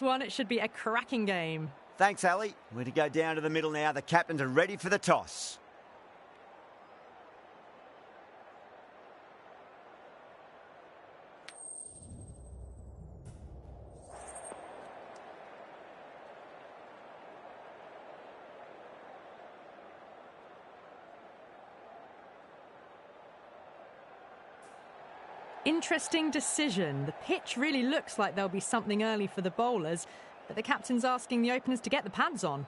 One, it should be a cracking game. Thanks, Ali. We're to go down to the middle now. The captains are ready for the toss. Interesting decision. The pitch really looks like there'll be something early for the bowlers, but the captain's asking the openers to get the pads on.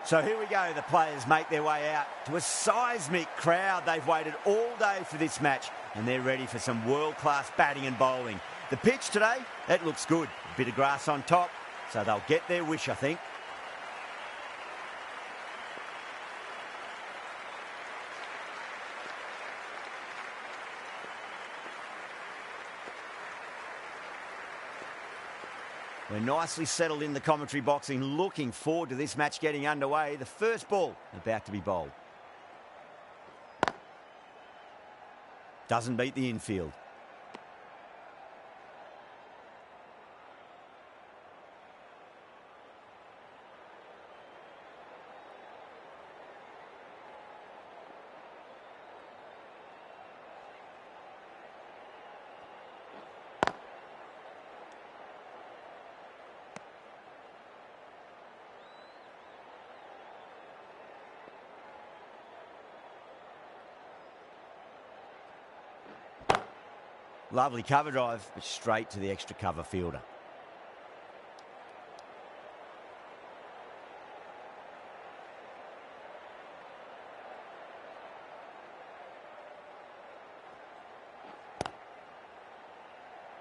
So here we go. The players make their way out to a seismic crowd. They've waited all day for this match, and they're ready for some world-class batting and bowling. The pitch today, it looks good. A bit of grass on top, so they'll get their wish, I think. We're nicely settled in the commentary boxing, looking forward to this match getting underway. The first ball about to be bowled. Doesn't beat the infield. Lovely cover drive, but straight to the extra cover fielder.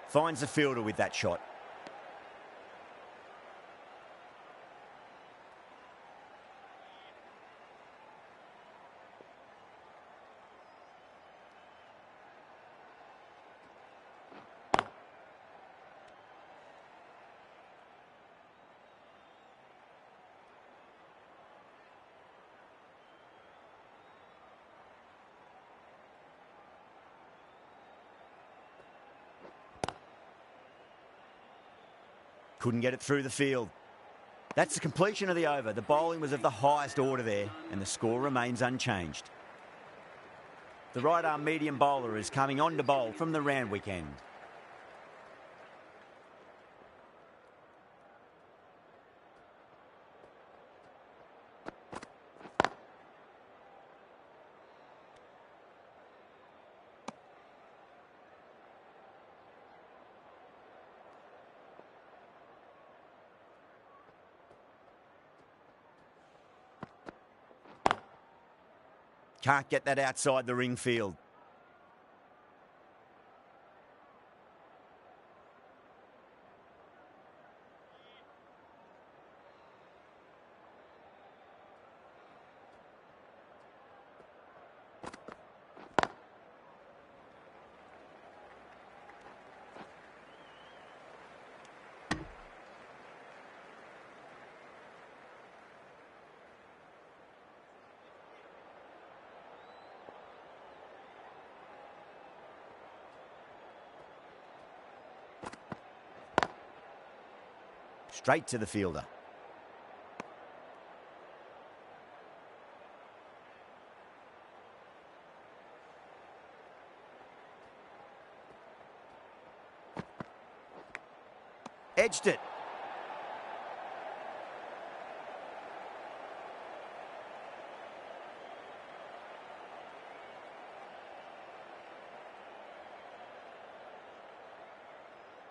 Finds the fielder with that shot. Couldn't get it through the field. That's the completion of the over. The bowling was of the highest order there, and the score remains unchanged. The right-arm medium bowler is coming on to bowl from the Randwick end. Can't get that outside the ring field. Straight to the fielder. Edged it.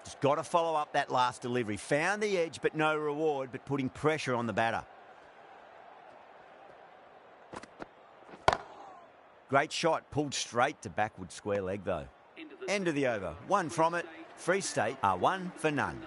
Just got to follow up that last delivery. Found the edge, but no reward, but putting pressure on the batter. Great shot, pulled straight to backward square leg though. End of the over. One from it. Free State are 1 for none.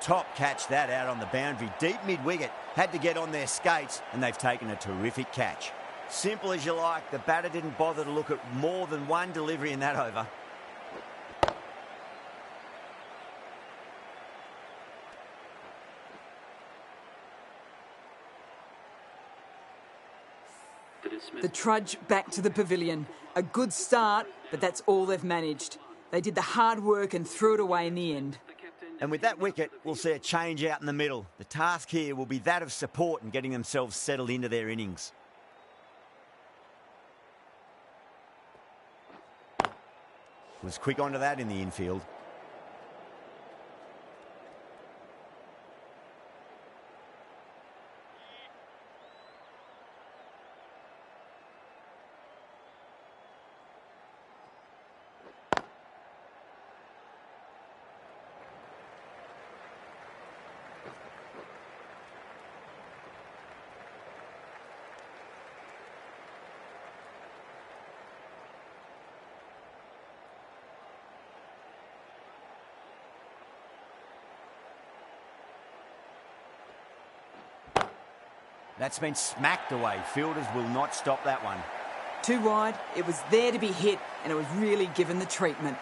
Top catch that out on the boundary. Deep mid-wicket. Had to get on their skates, and they've taken a terrific catch. Simple as you like. The batter didn't bother to look at more than one delivery in that over. The trudge back to the pavilion. A good start, but that's all they've managed. They did the hard work and threw it away in the end. And with that wicket, we'll see a change out in the middle. The task here will be that of support and getting themselves settled into their innings. Was quick onto that in the infield. That's been smacked away. Fielders will not stop that one. Too wide, it was there to be hit, and it was really given the treatment.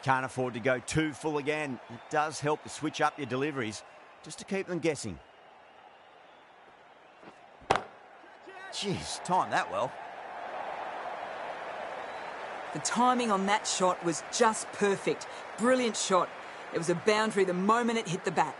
Can't afford to go too full again. It does help to switch up your deliveries, just to keep them guessing. Jeez, timed that well. The timing on that shot was just perfect. Brilliant shot. It was a boundary the moment it hit the bat.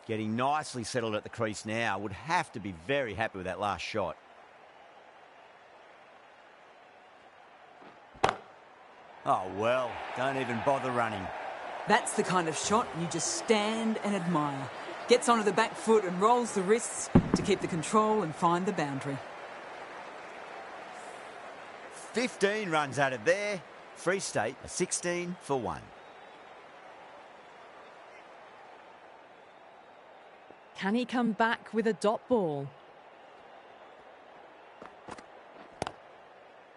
Getting nicely settled at the crease now. Would have to be very happy with that last shot. Oh, well, don't even bother running. That's the kind of shot you just stand and admire. Gets onto the back foot and rolls the wrists to keep the control and find the boundary. 15 runs added there. Free State, a 16 for 1. Can he come back with a dot ball?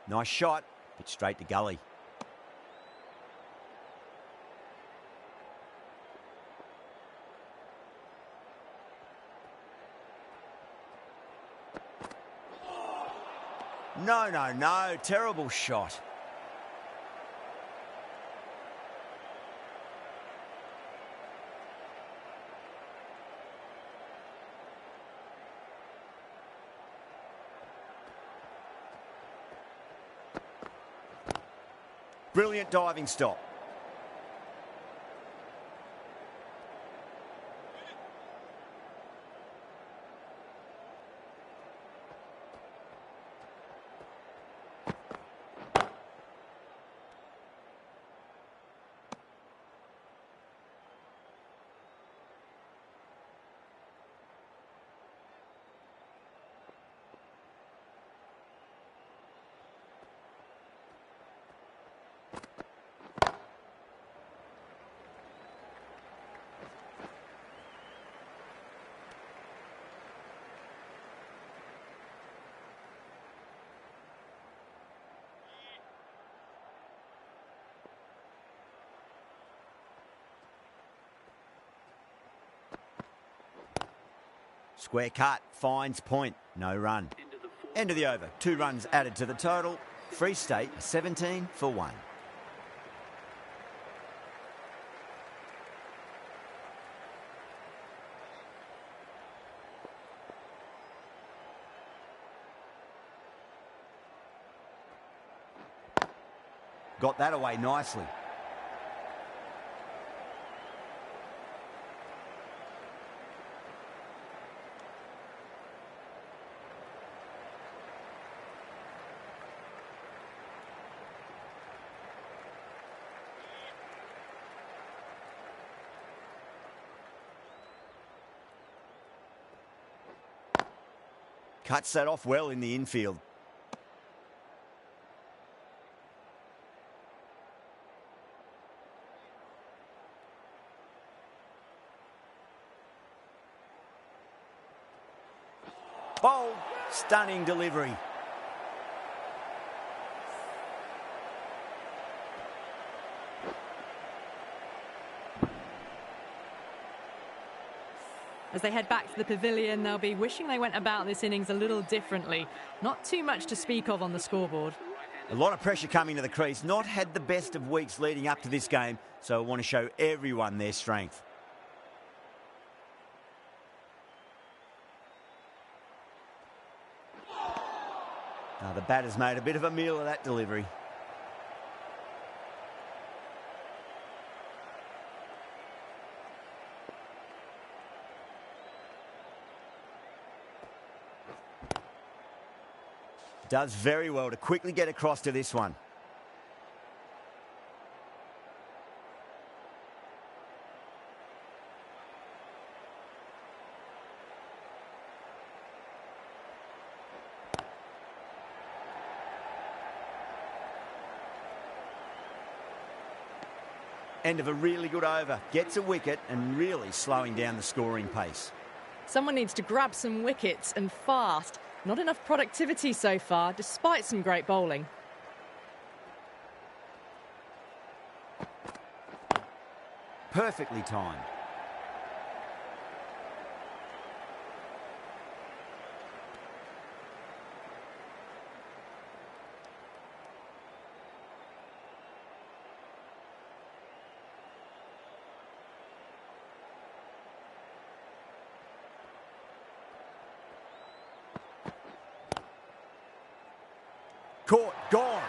Nice shot, but straight to gully. No, terrible shot. Brilliant diving stop. Square cut, finds point, no run. End of the over, 2 runs added to the total. Free State, 17 for 1. Got that away nicely. Cuts that off well in the infield. Bold, stunning delivery. As they head back to the pavilion, they'll be wishing they went about this innings a little differently. Not too much to speak of on the scoreboard. A lot of pressure coming to the crease. Not had the best of weeks leading up to this game, so I want to show everyone their strength. Now the batter's made a bit of a meal of that delivery. Does very well to quickly get across to this one. End of a really good over. Gets a wicket and really slowing down the scoring pace. Someone needs to grab some wickets and fast. Not enough productivity so far, despite some great bowling. Perfectly timed. Caught, gone.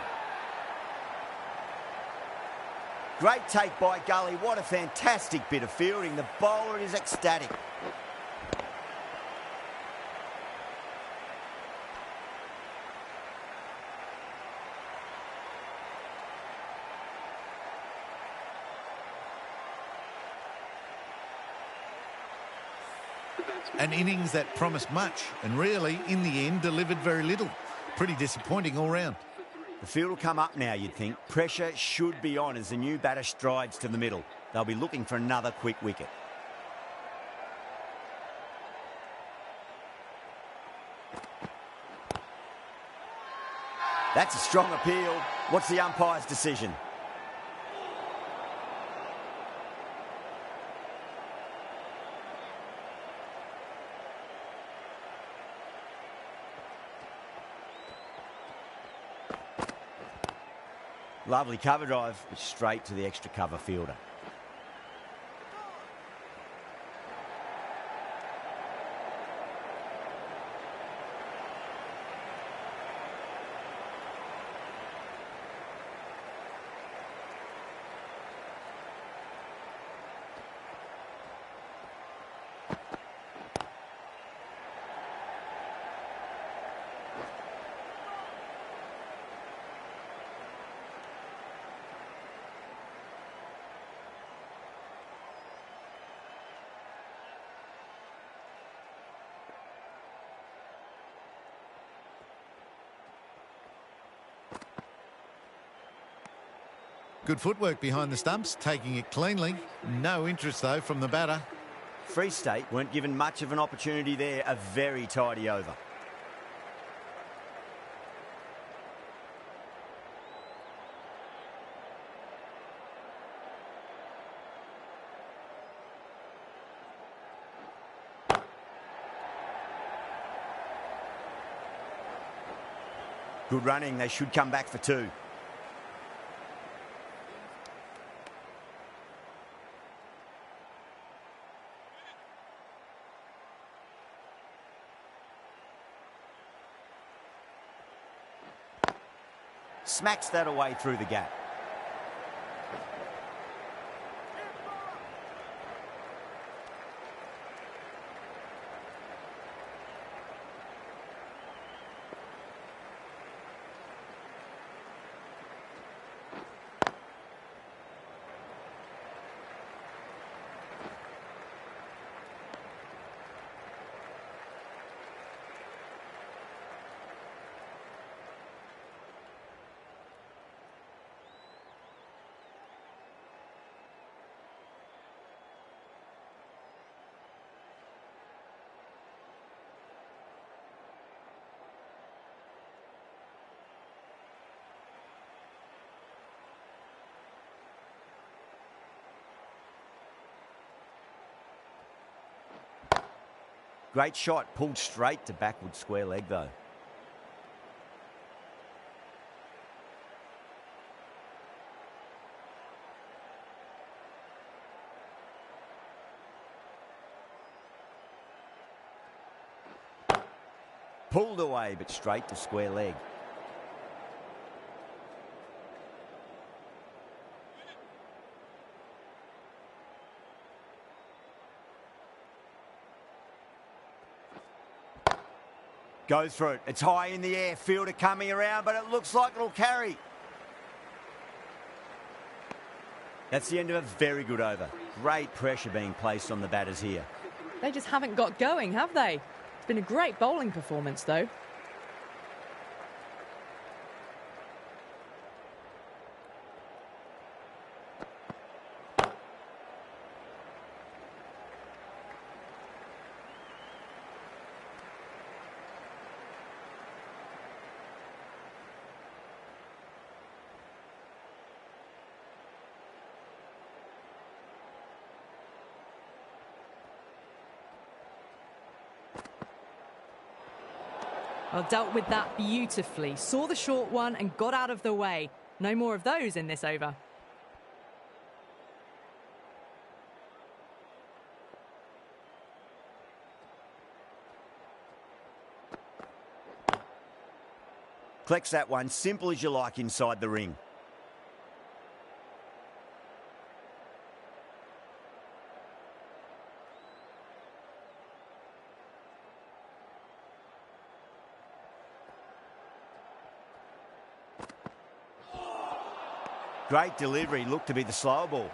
Great take by Gully. What a fantastic bit of fielding. The bowler is ecstatic. An innings that promised much and really, in the end, delivered very little. Pretty disappointing all round. The field will come up now, you'd think. Pressure should be on as the new batter strides to the middle. They'll be looking for another quick wicket. That's a strong appeal. What's the umpire's decision? Lovely cover drive, straight to the extra cover fielder. Good footwork behind the stumps, taking it cleanly. No interest, though, from the batter. Free State weren't given much of an opportunity there. A very tidy over. Good running. They should come back for two. Smacks that away through the gap. Great shot, pulled straight to backward square leg though. Pulled away, but straight to square leg. Goes for it. It's high in the air. Fielder coming around, but it looks like it'll carry. That's the end of a very good over. Great pressure being placed on the batters here. They just haven't got going, have they? It's been a great bowling performance, though. Well, dealt with that beautifully. Saw the short one and got out of the way. No more of those in this over. Collects that one, simple as you like inside the ring. Great delivery, looked to be the slower ball.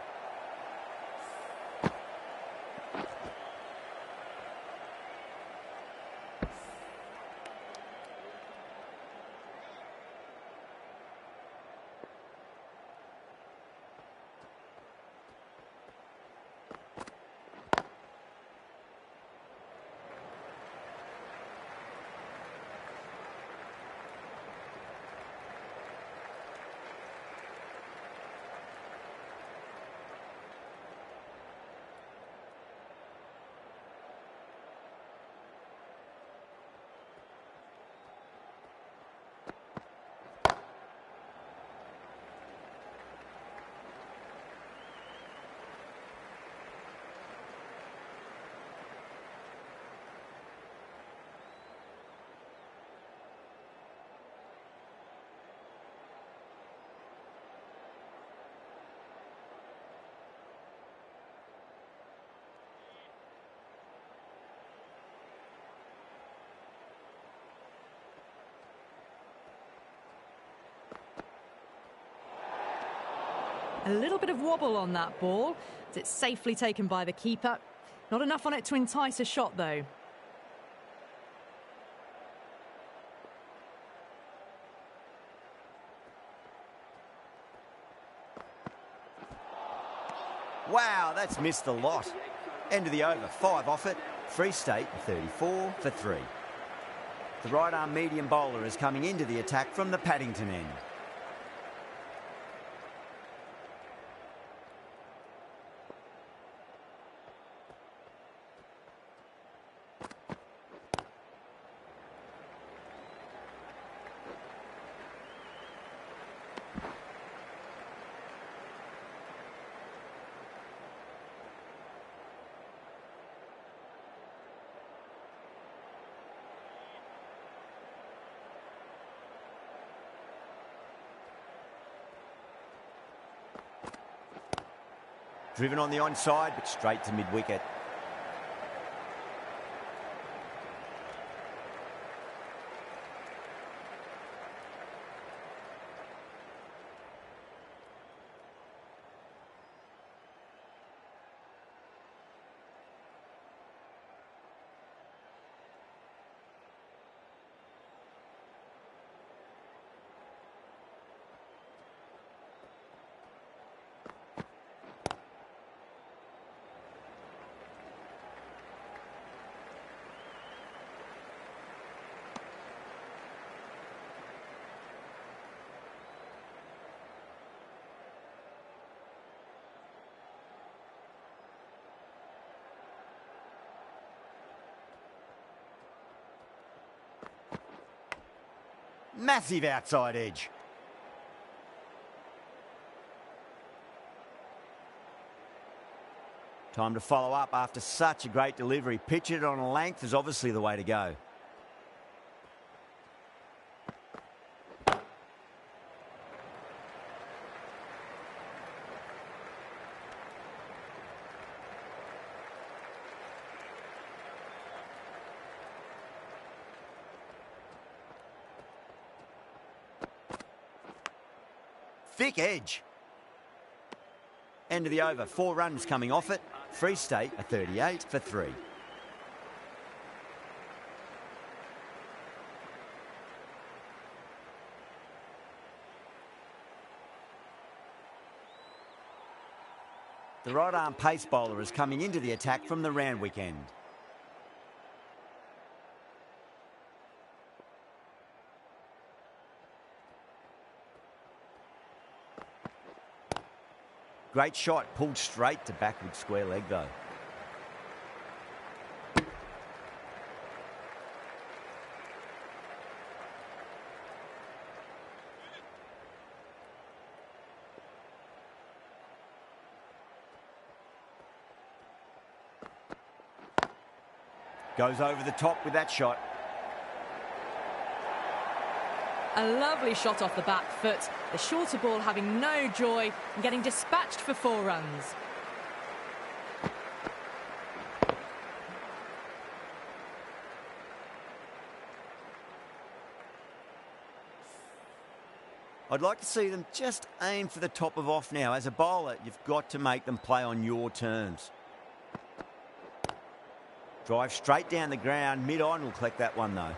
A little bit of wobble on that ball. It's safely taken by the keeper. Not enough on it to entice a shot, though. Wow, that's missed a lot. End of the over, 5 off it. Free State, 34 for 3. The right-arm medium bowler is coming into the attack from the Paddington end. Driven on the onside, but straight to mid-wicket. Massive outside edge. Time to follow up after such a great delivery. Pitch it on a length is obviously the way to go. Thick edge. End of the over. 4 runs coming off it. Free State a 38 for 3. The right arm pace bowler is coming into the attack from the Randwick end. Great shot, pulled straight to backward square leg though. Goes over the top with that shot. A lovely shot off the back foot. The shorter ball having no joy and getting dispatched for 4 runs. I'd like to see them just aim for the top of off now. As a bowler, you've got to make them play on your terms. Drive straight down the ground. Mid-on will collect that one though.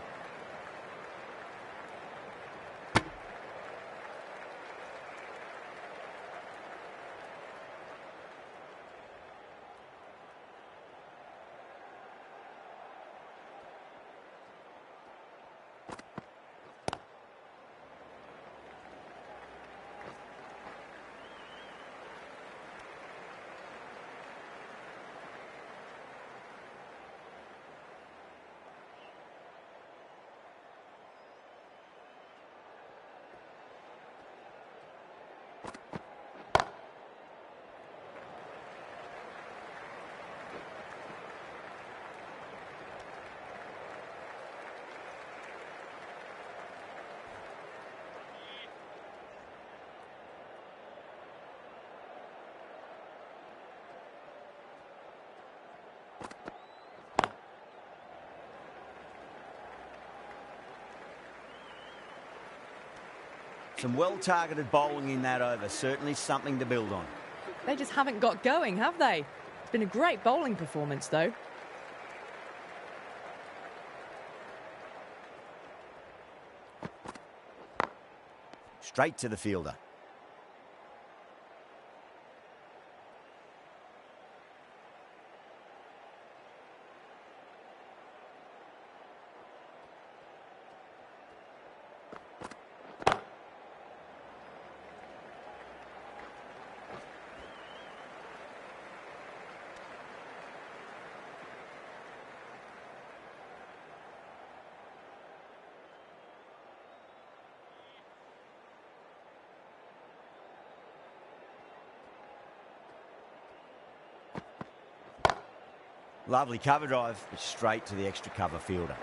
Some well-targeted bowling in that over. Certainly something to build on. They just haven't got going, have they? It's been a great bowling performance, though. Straight to the fielder. Lovely cover drive, but straight to the extra cover fielder.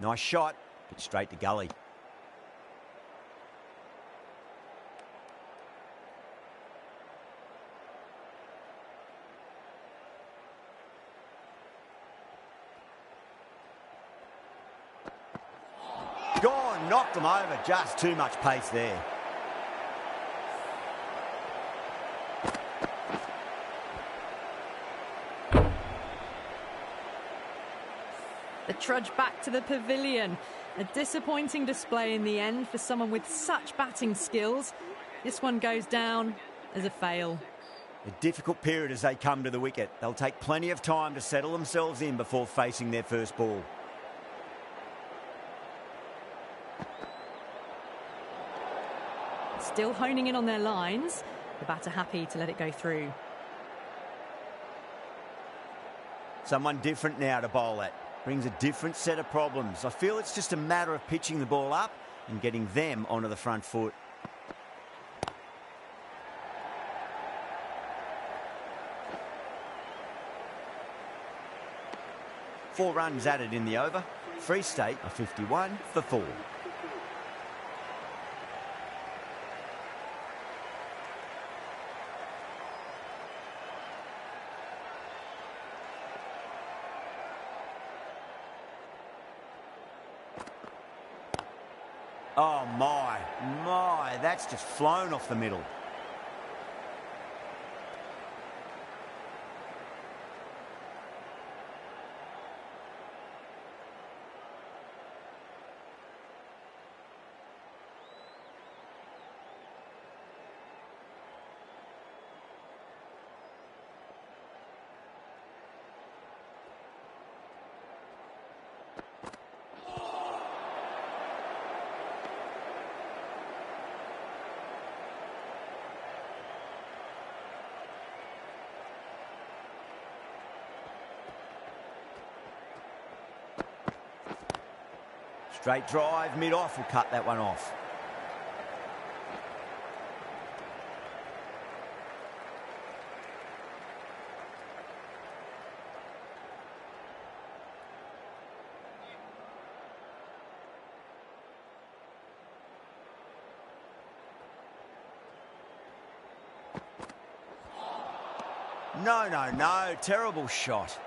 Nice shot, but straight to gully. Gone, knocked them over, just too much pace there. The trudge back to the pavilion. A disappointing display in the end for someone with such batting skills. This one goes down as a fail. A difficult period as they come to the wicket. They'll take plenty of time to settle themselves in before facing their first ball. still honing in on their lines. The batter happy to let it go through. Someone different now to bowl at. Brings a different set of problems. I feel it's just a matter of pitching the ball up and getting them onto the front foot. Four runs added in the over. Free State are 51 for 4. Oh my, that's just flown off the middle. Straight drive, mid-off will cut that one off. No, terrible shot.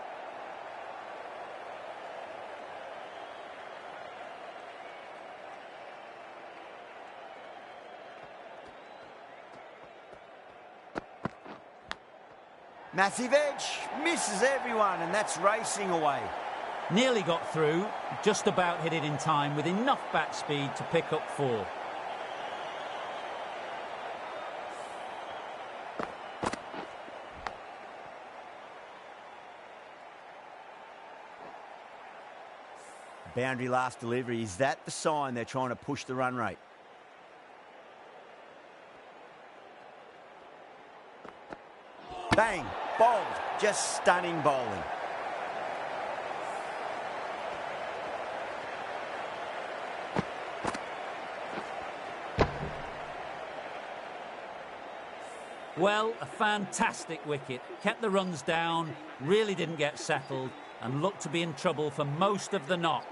Massive edge, misses everyone, and that's racing away. Nearly got through, just about hit it in time with enough bat speed to pick up 4. Boundary last delivery, is that the sign they're trying to push the run rate? Bang, bowled, just stunning bowling. Well, a fantastic wicket. Kept the runs down, really didn't get settled, and looked to be in trouble for most of the knock.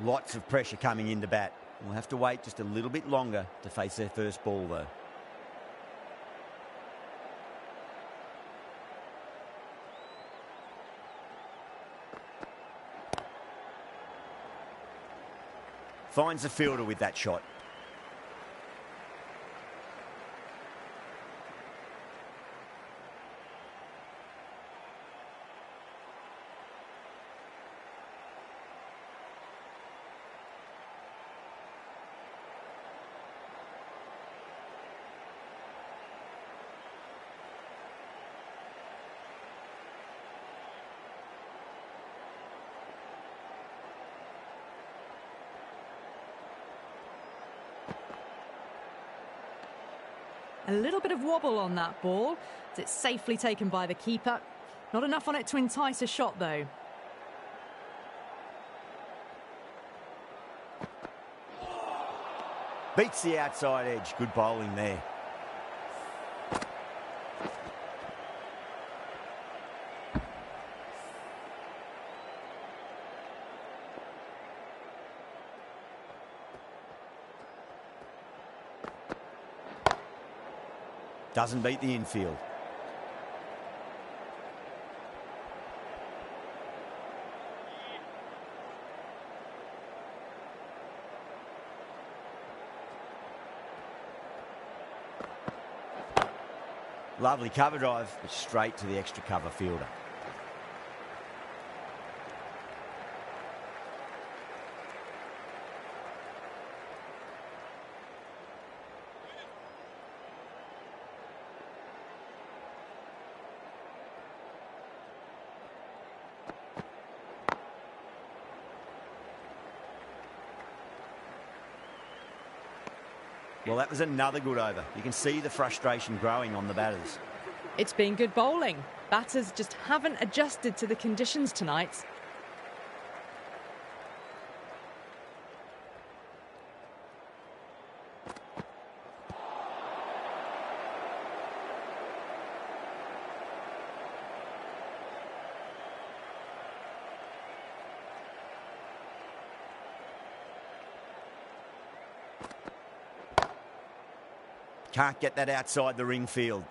Lots of pressure coming into bat. We'll have to wait just a little bit longer to face their first ball, though. Finds the fielder with that shot. A little bit of wobble on that ball. It's safely taken by the keeper. Not enough on it to entice a shot, though. Beats the outside edge. Good bowling there. Doesn't beat the infield. Lovely cover drive, but straight to the extra cover fielder. Well, that was another good over. You can see the frustration growing on the batters. It's been good bowling. Batters just haven't adjusted to the conditions tonight. Can't get that outside the ring field.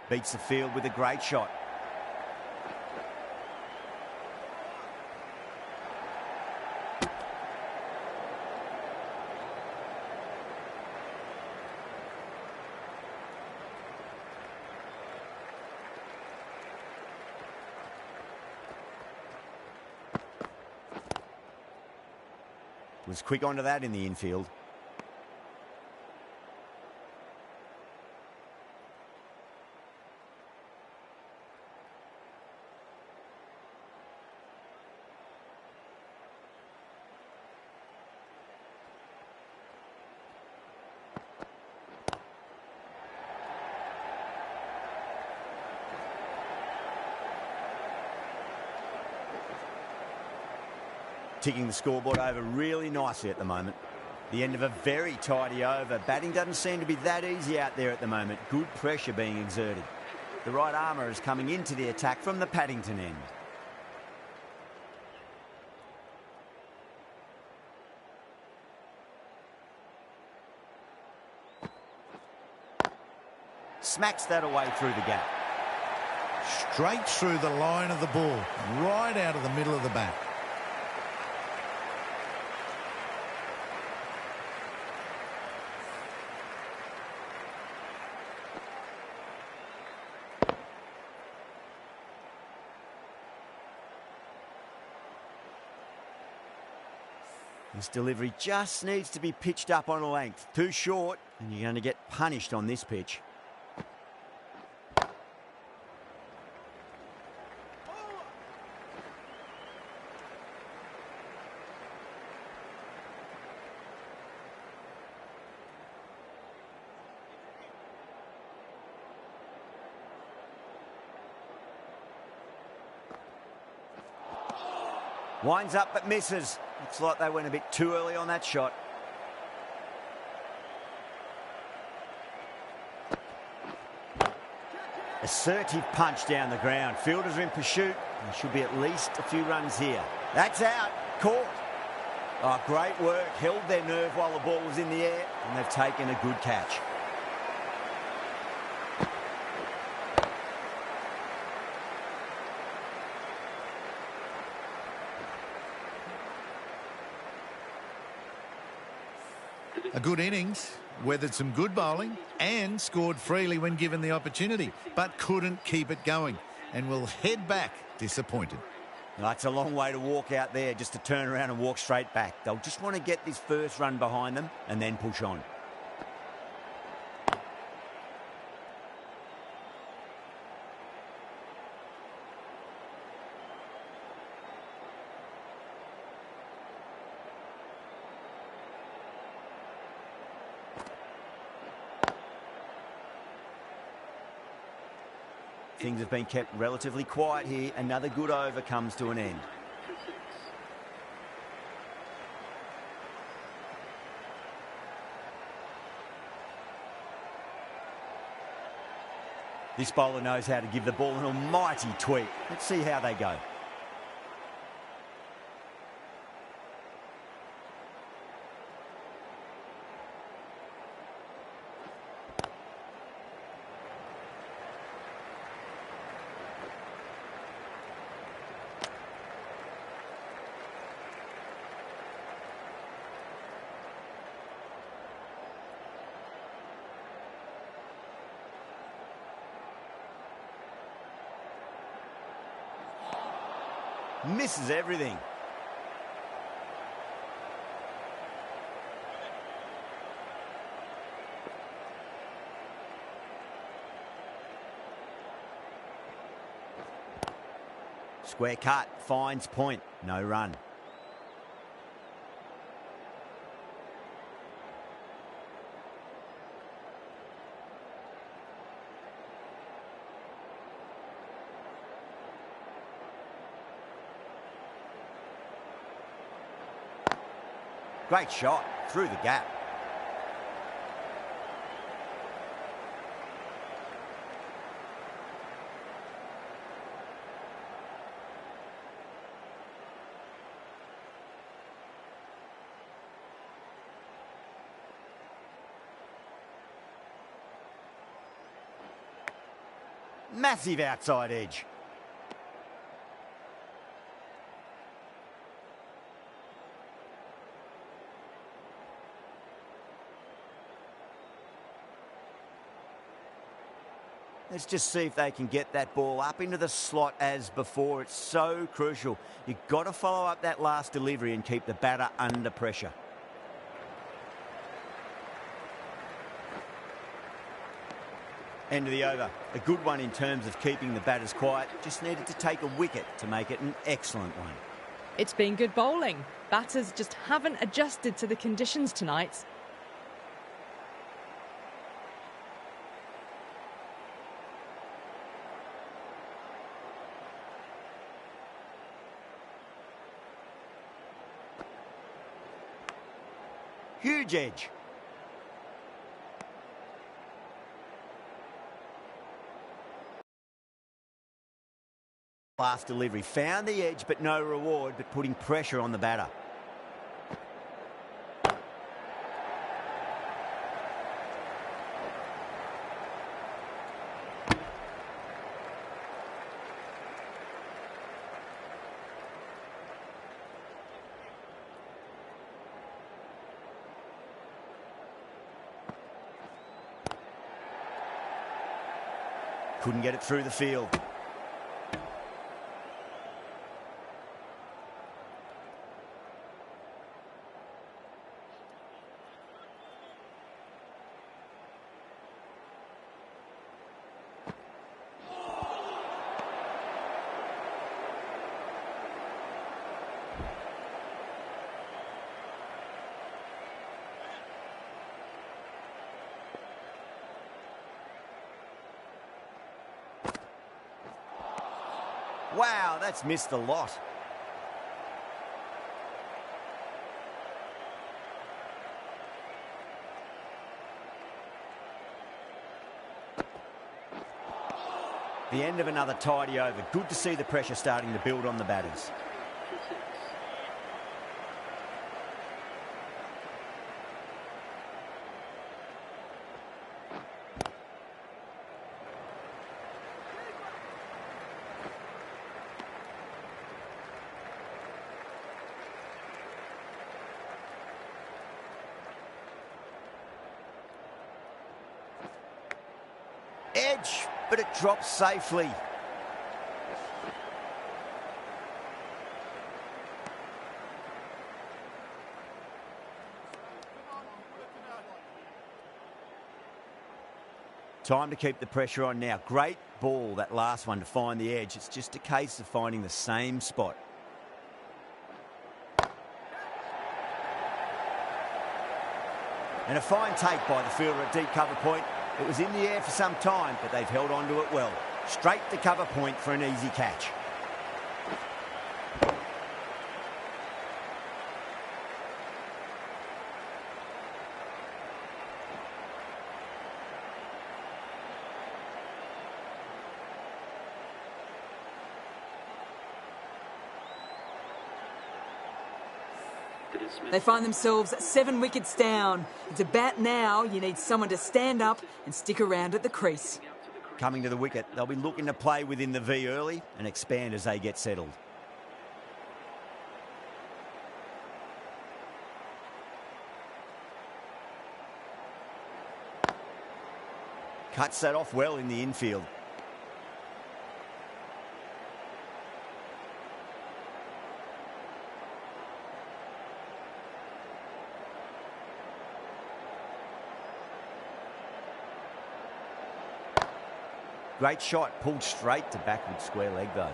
Beats the field with a great shot. Was quick onto that in the infield. Ticking the scoreboard over really nicely at the moment. The end of a very tidy over. Batting doesn't seem to be that easy out there at the moment. Good pressure being exerted. The right armour is coming into the attack from the Paddington end. Smacks that away through the gap. Straight through the line of the ball, right out of the middle of the bat. This delivery just needs to be pitched up on a length. Too short, and you're going to get punished on this pitch. Winds up but misses. Looks like they went a bit too early on that shot. Assertive punch down the ground. Fielders are in pursuit. There should be at least a few runs here. That's out. Caught. Oh, great work. Held their nerve while the ball was in the air, and they've taken a good catch. A good innings, weathered some good bowling and scored freely when given the opportunity, but couldn't keep it going and will head back disappointed. That's a long way to walk out there just to turn around and walk straight back. They'll just want to get this first run behind them and then push on. Things have been kept relatively quiet here. Another good over comes to an end. This bowler knows how to give the ball an almighty tweak. Let's see how they go. Misses everything. Square cut, finds point, no run. Great shot, through the gap. Massive outside edge. Let's just see if they can get that ball up into the slot as before. It's so crucial. You've got to follow up that last delivery and keep the batter under pressure. End of the over. A good one in terms of keeping the batters quiet. Just needed to take a wicket to make it an excellent one. It's been good bowling. Batters just haven't adjusted to the conditions tonight. Huge edge. Last delivery. Found the edge, but no reward, but putting pressure on the batter. Couldn't get it through the field. Wow, that's missed a lot. The end of another tidy over. Good to see the pressure starting to build on the batters. Edge, but it drops safely. Time to keep the pressure on now. Great ball, that last one, to find the edge. It's just a case of finding the same spot. And a fine take by the fielder at deep cover point. It was in the air for some time, but they've held on to it well. Straight to cover point for an easy catch. They find themselves 7 wickets down. It's a bat now. You need someone to stand up and stick around at the crease. Coming to the wicket, they'll be looking to play within the V early and expand as they get settled. Cuts that off well in the infield. Great shot, pulled straight to backward square leg though.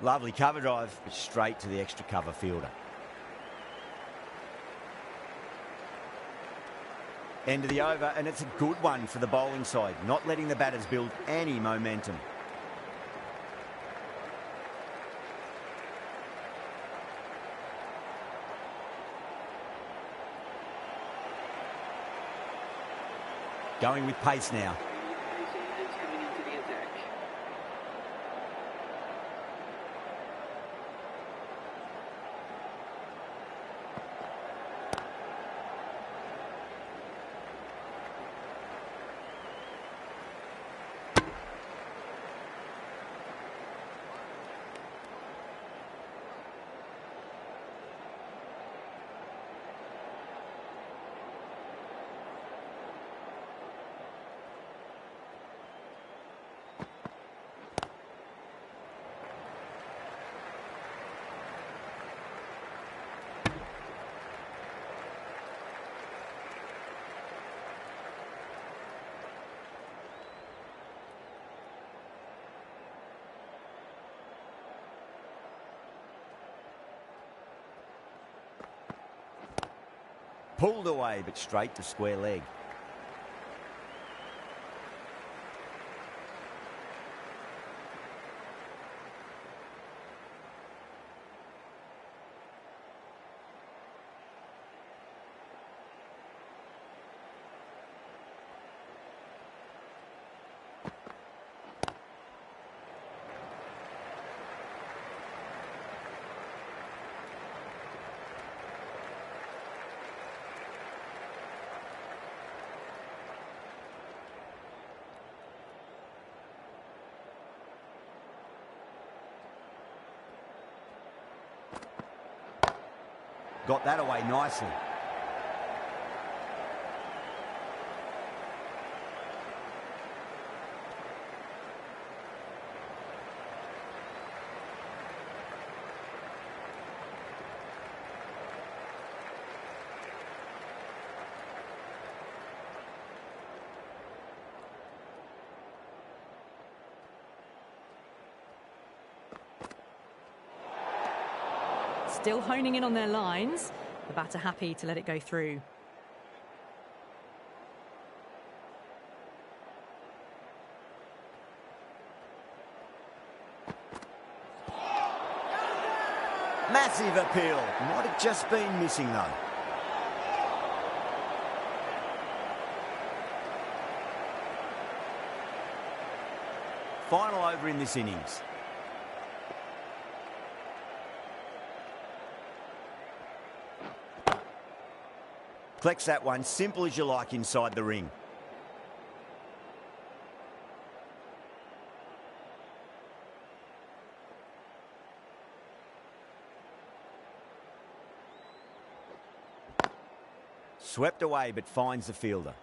Lovely cover drive, but straight to the extra cover fielder. End of the over, and it's a good one for the bowling side, not letting the batters build any momentum. Going with pace now. Pulled away, but straight to square leg. Got that away nicely. Still honing in on their lines. The batter happy to let it go through. Massive appeal. Might have just been missing though. Final over in this innings. Collects that one, simple as you like inside the ring. Swept away, but finds the fielder.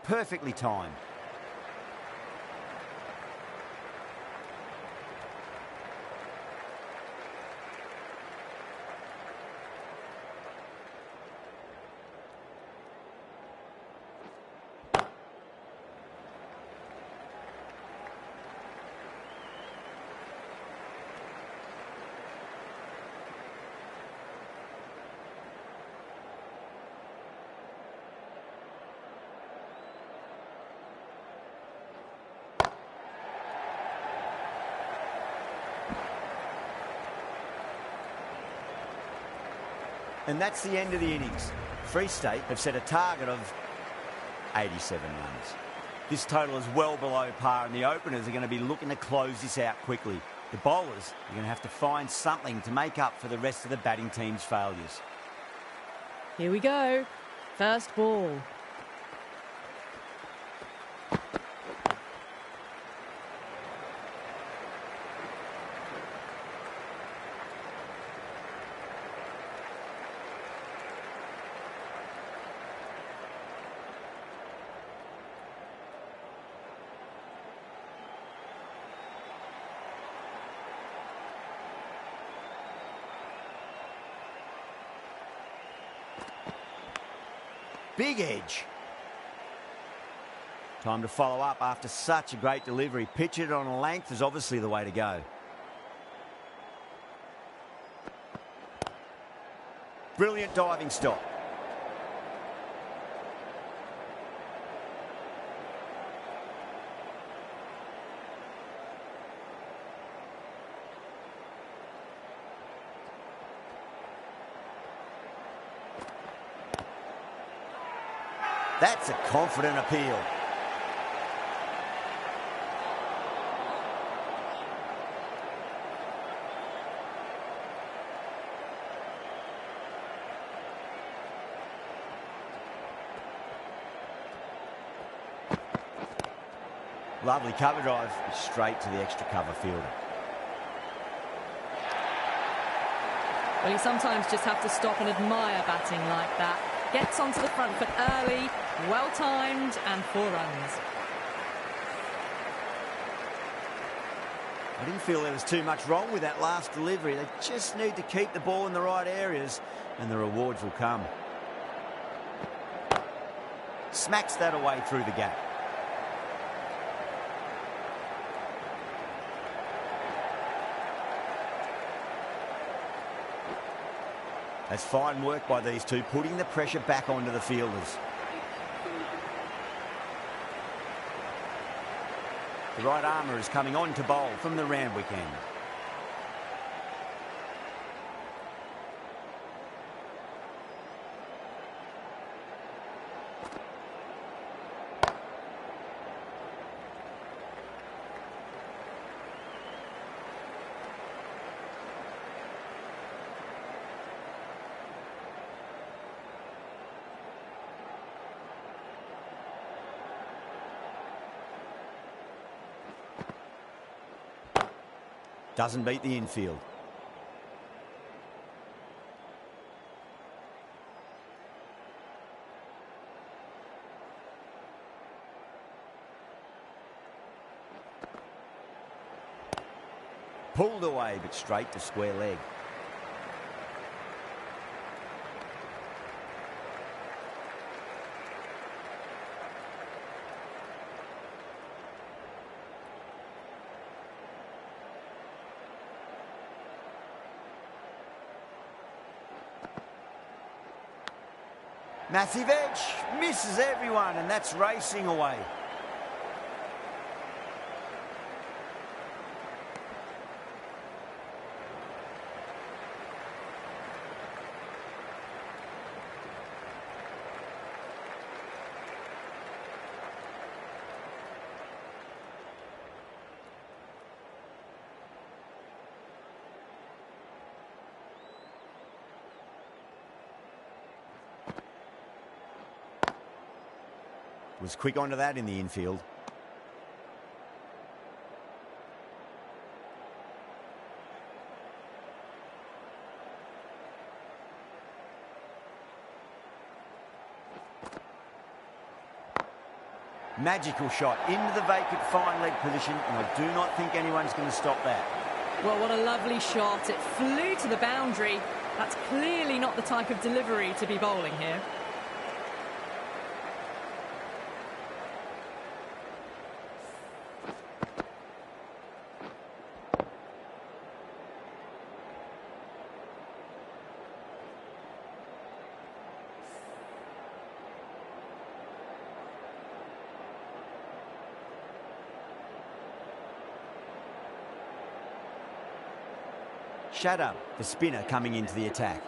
Perfectly timed. And that's the end of the innings. Free State have set a target of 87 runs. This total is well below par, and the openers are going to be looking to close this out quickly. The bowlers are going to have to find something to make up for the rest of the batting team's failures. Here we go. First ball. Big edge. Time to follow up after such a great delivery. Pitch it on a length is obviously the way to go. Brilliant diving stop. That's a confident appeal. Lovely cover drive, straight to the extra cover fielder. Well, you sometimes just have to stop and admire batting like that. Gets onto the front foot early, well timed, and 4 runs. I didn't feel there was too much wrong with that last delivery. They just need to keep the ball in the right areas and the rewards will come. Smacks that away through the gap. That's fine work by these two, putting the pressure back onto the fielders. The right armour is coming on to bowl from the Randwick end. Doesn't beat the infield. Pulled away, but straight to square leg. Massive edge, misses everyone, and that's racing away. Was quick onto that in the infield. Magical shot into the vacant fine leg position, and I do not think anyone's going to stop that. Well, what a lovely shot. It flew to the boundary. That's clearly not the type of delivery to be bowling here. Shadow, the spinner, coming into the attack.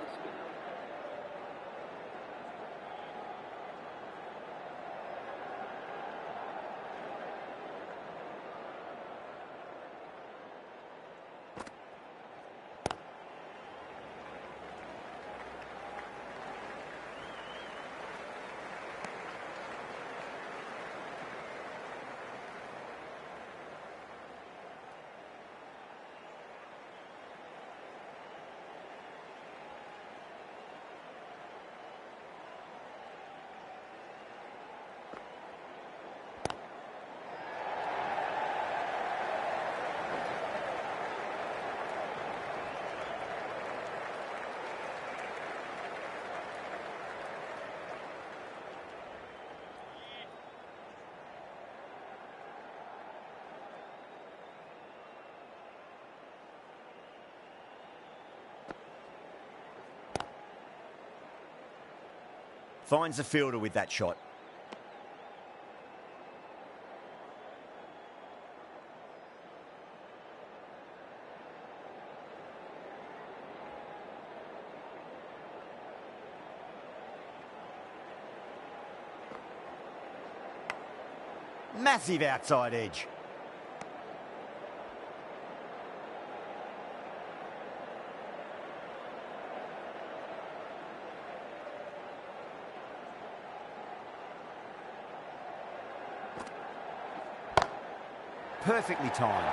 Finds the fielder with that shot. Massive outside edge. Perfectly timed.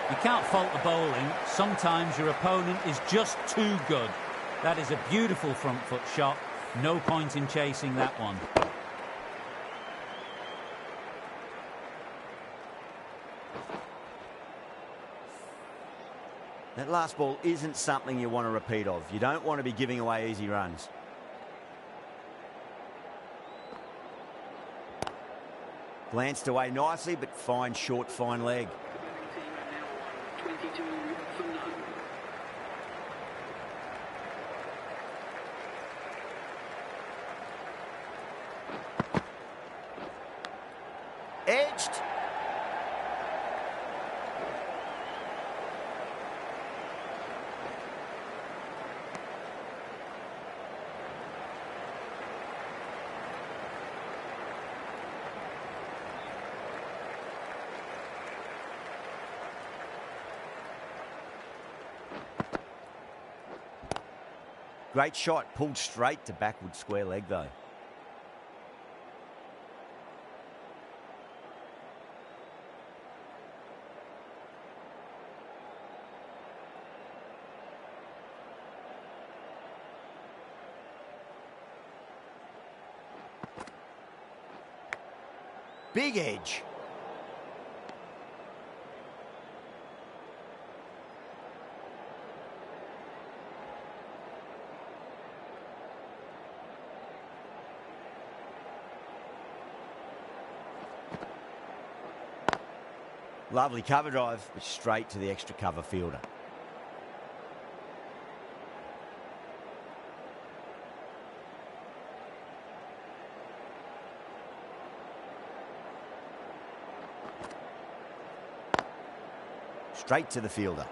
You can't fault the bowling. Sometimes your opponent is just too good. That is a beautiful front foot shot. No point in chasing that one. That last ball isn't something you want to repeat of. You don't want to be giving away easy runs. Glanced away nicely, but fine short, fine leg. Edged. Great shot, pulled straight to backward square leg though. Big edge. Lovely cover drive, but straight to the extra cover fielder. Straight to the fielder.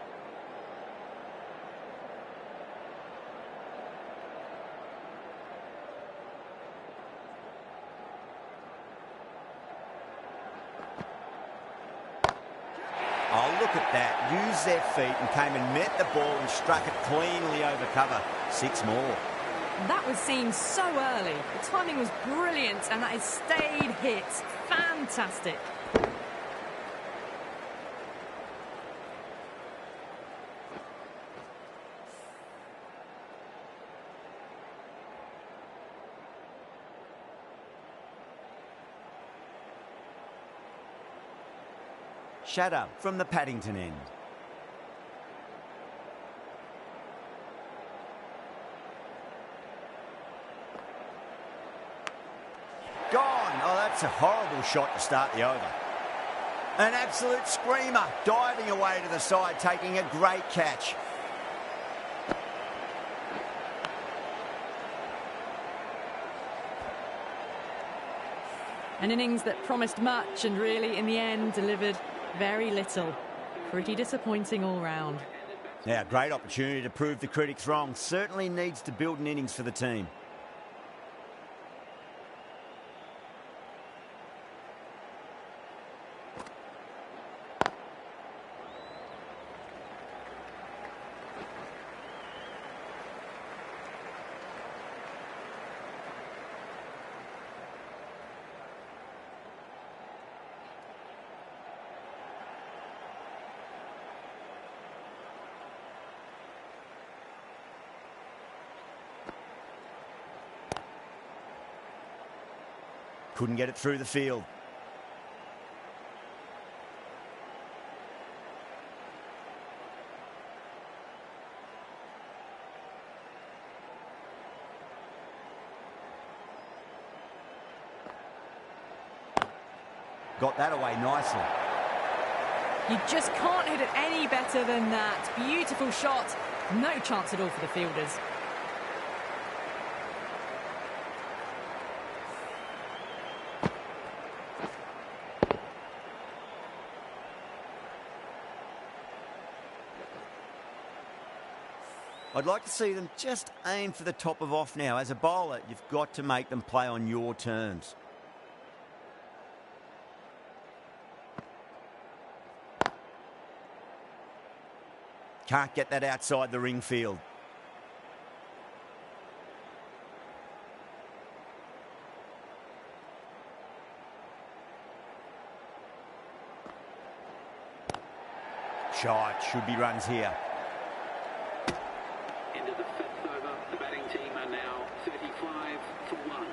Oh, look at that. Used their feet and came and met the ball and struck it cleanly over cover. 6 more. That was seen so early. The timing was brilliant and that is stayed hit. Fantastic. Shatter from the Paddington end. Gone. Oh, that's a horrible shot to start the over. An absolute screamer, diving away to the side, taking a great catch. An innings that promised much and really, in the end, delivered very little. Pretty disappointing all round. Now, great opportunity to prove the critics wrong. Certainly needs to build an innings for the team. Couldn't get it through the field. Got that away nicely. You just can't hit it any better than that. Beautiful shot. No chance at all for the fielders. I'd like to see them just aim for the top of off now. As a bowler, you've got to make them play on your terms. Can't get that outside the ring field. Shot, should be runs here. Into the fifth over, the batting team are now 35 for 1.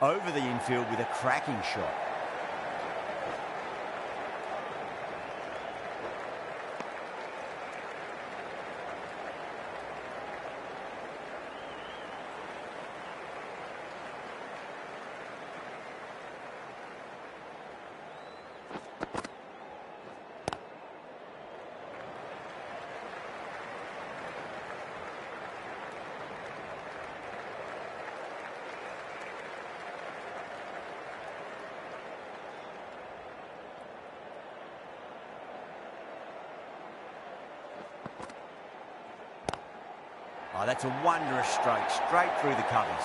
Over the infield with a cracking shot. Oh, that's a wondrous stroke, straight through the covers.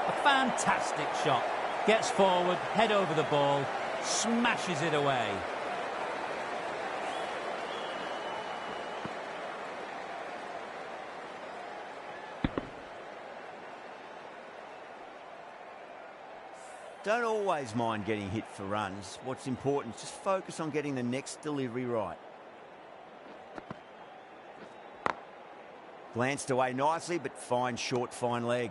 A fantastic shot. Gets forward, head over the ball, smashes it away. Don't always mind getting hit for runs. What's important is just focus on getting the next delivery right. Glanced away nicely, but fine short, fine leg.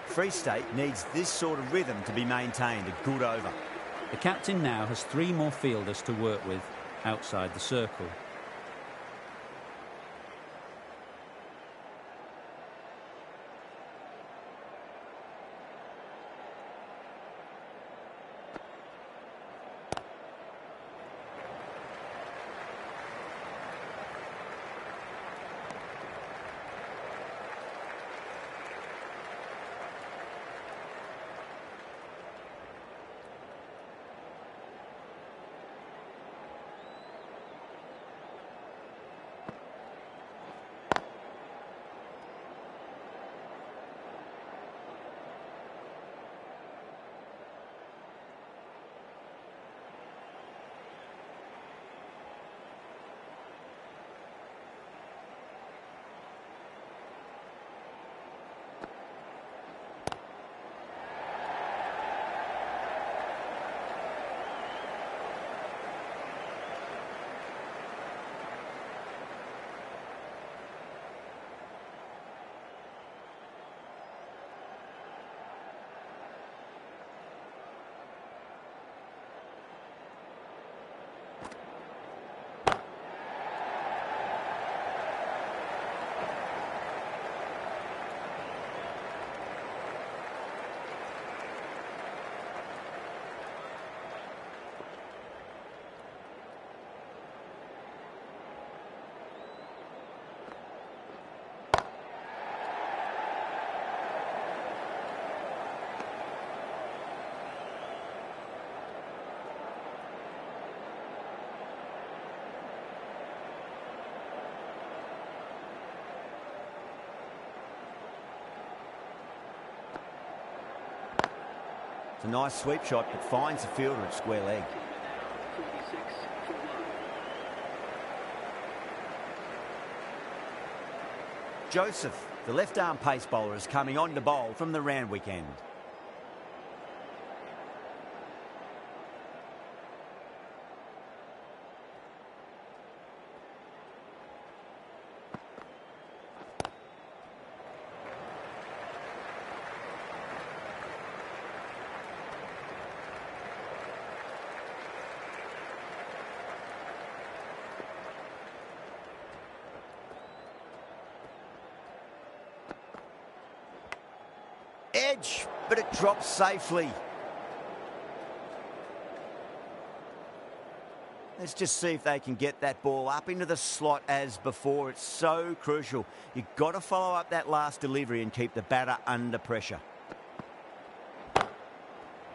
Free State needs this sort of rhythm to be maintained. A good over. The captain now has 3 more fielders to work with outside the circle. It's a nice sweep shot, but finds the fielder at square leg. 46 for 1. Joseph, the left-arm pace bowler, is coming on to bowl from the Randwick end. edge, but it drops safely. Let's just see if they can get that ball up into the slot as before. It's so crucial. You've got to follow up that last delivery and keep the batter under pressure.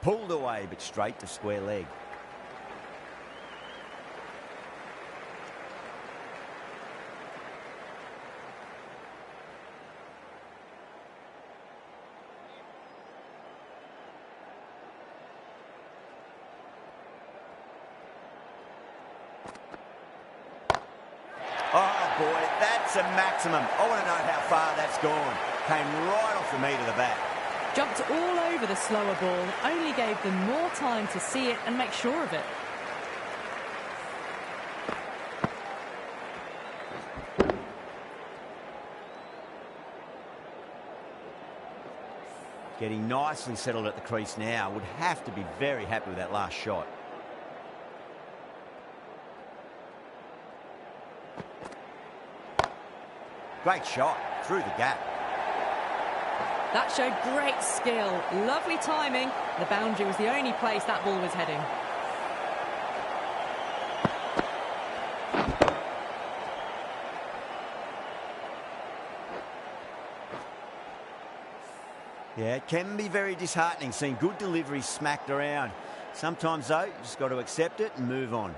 Pulled away, but straight to square leg. Oh, boy, that's a maximum. I want to know how far that's gone. Came right off the meat of the bat. Jumped all over the slower ball, only gave them more time to see it and make sure of it. Getting nicely settled at the crease now. Would have to be very happy with that last shot. Great shot through the gap. That showed great skill, lovely timing. The boundary was the only place that ball was heading. Yeah, it can be very disheartening seeing good deliveries smacked around. Sometimes, though, you just got to accept it and move on.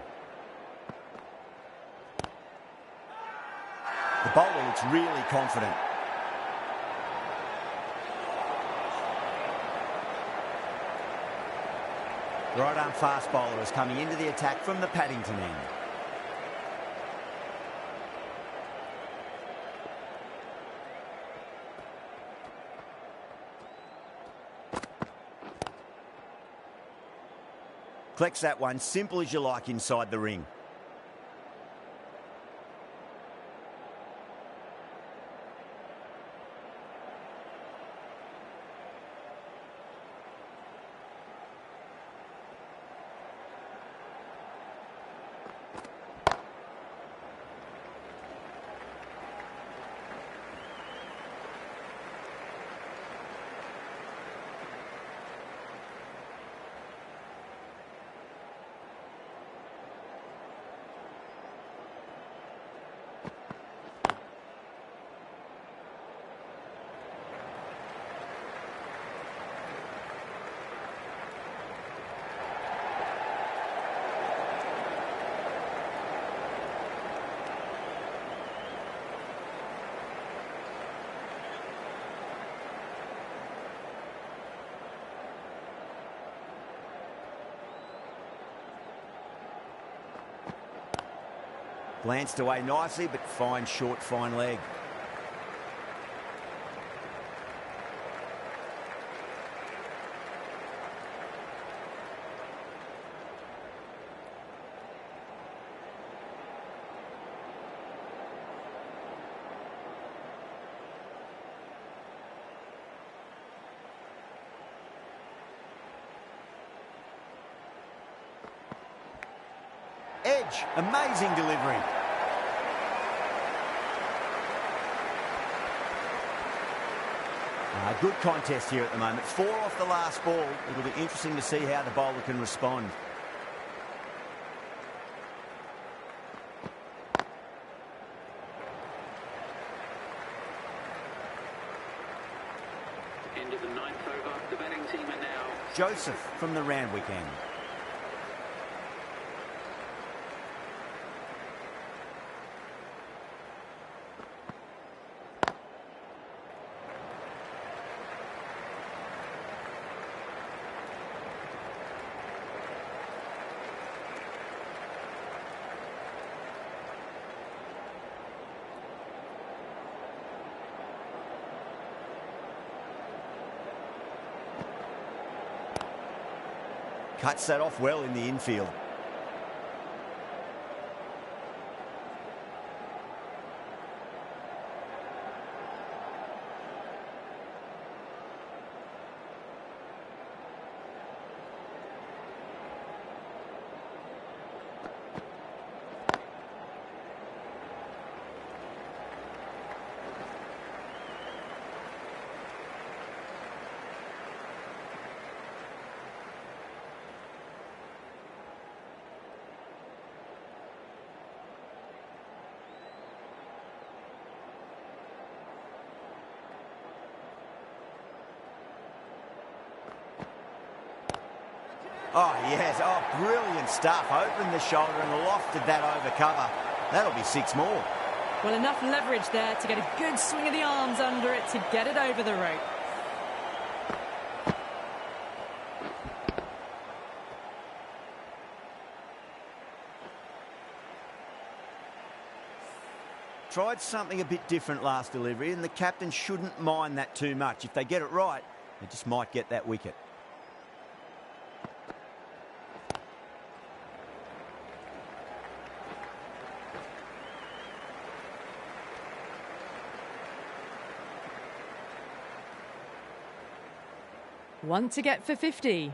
The bowler looks really confident. Right arm fast bowler is coming into the attack from the Paddington end. Collects that one, simple as you like, inside the ring. Glanced away nicely, but fine short, fine leg. Edge, amazing delivery. Good contest here at the moment. 4 off the last ball. It'll be interesting to see how the bowler can respond. End of the 9th over. The batting team are now Joseph from the Randwick end. Cuts that off well in the infield. Oh, yes. Oh, brilliant stuff. Opened the shoulder and lofted that over cover. That'll be 6 more. Well, enough leverage there to get a good swing of the arms under it to get it over the rope. Tried something a bit different last delivery, and the captain shouldn't mind that too much. If they get it right, they just might get that wicket. One to get for 50.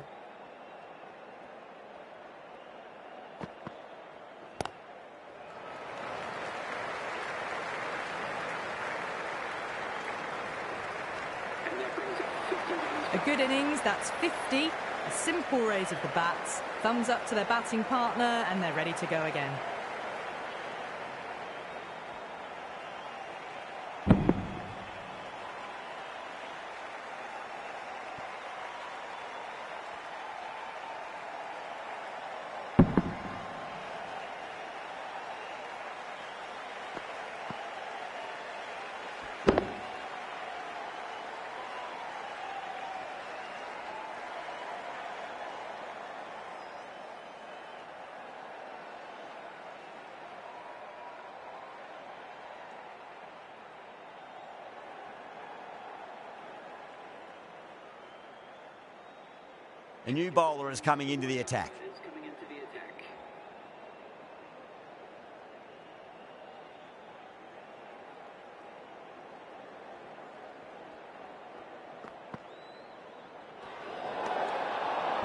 A good innings, that's 50. A simple raise of the bats. Thumbs up to their batting partner, and they're ready to go again. A new bowler is coming into the attack.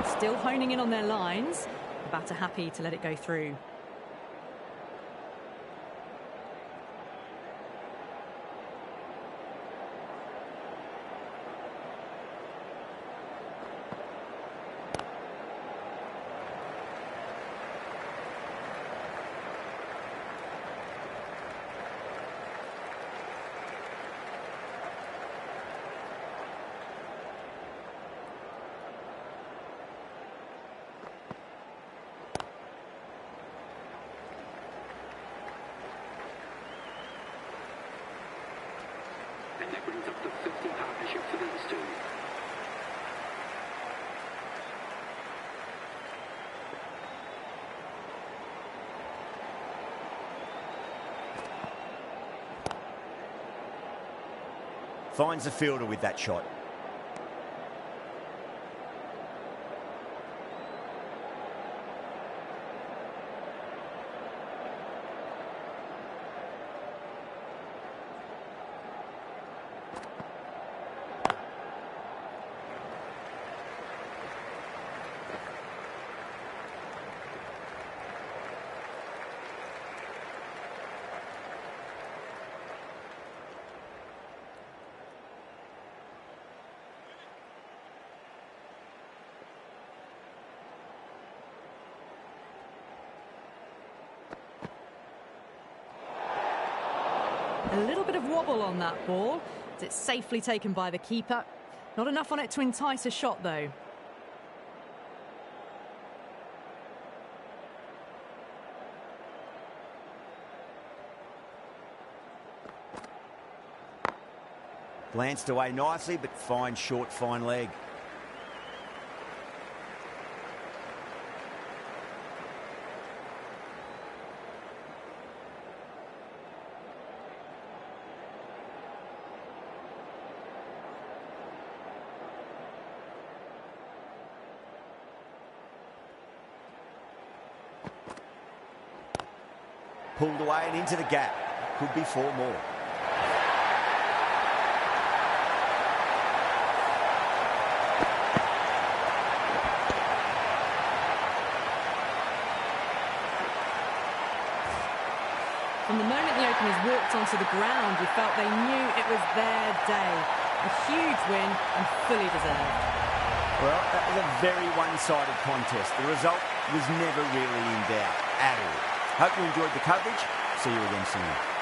Still honing in on their lines. The batter happy to let it go through. And that brings up the 50 partnership for these two. Finds the fielder with that shot. A little bit of wobble on that ball. It's safely taken by the keeper. Not enough on it to entice a shot, though. Glanced away nicely, but fine short, fine leg. Pulled away and into the gap. Could be 4 more. From the moment the openers walked onto the ground, you felt they knew it was their day. A huge win and fully deserved. Well, that was a very one-sided contest. The result was never really in doubt at all. Hope you enjoyed the coverage. See you again soon.